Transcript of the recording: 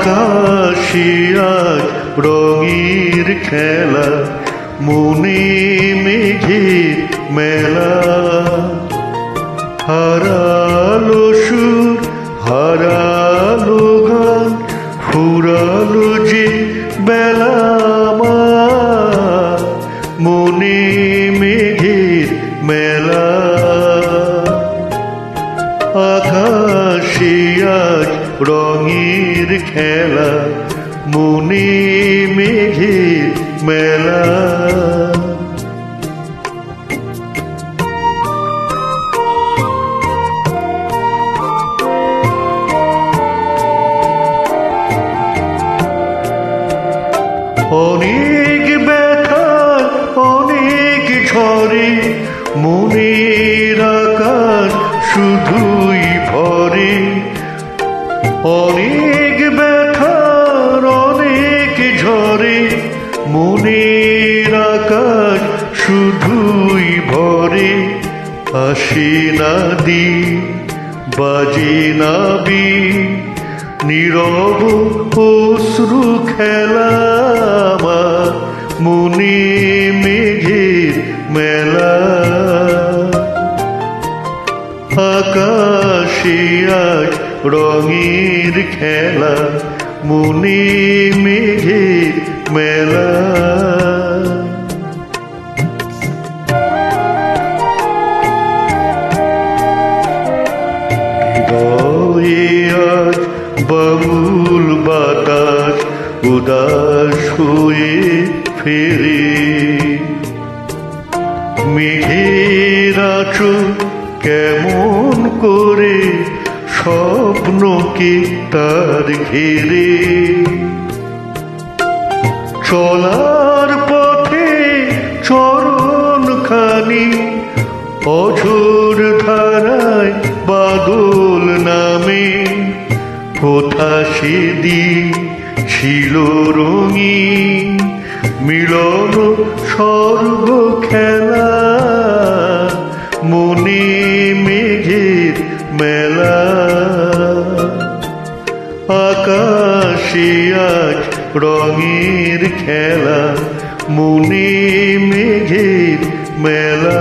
আকাশে আজ রঙের খেলা, মনে মেঘের মেলা। হারালো সুর, হারালো গান, ফুরালো যে বেলা আমার, মনে মেঘের মেলা। আকাশে আজ রঙের খেলা, মনে মেঘের মেলা। অনেক ব্যথার অনেক ঝড়ে মনের আকাশ শুধুই ভরে। অনেক ব্যথার অনেক ঝড়ে মনের আকাশ শুধুই ভরে। আসে না দিন, বাজে না বিন, নীরব অশ্রু খেলা আমার, মনে মেঘের মেলা। আকাশে আজ রঙের খেলা, মনে মেঘের মেলা। হৃদয়ে আজ বাবুল বাতাস উদাস হয়ে ফেরে। মেঘের আঁচল কেমন করে স্বপ্নকে তার ঘেরে। চলার পথে চরণ খানি অঝোর ধারায় বাদল নামে। কোথা সেদিন ছিল রঙিন মিলন স্বর্গ খেলা, মনে মেঘের মেলা। আকাশে আজ রঙের খেলা, মনে মেঘের মেলা।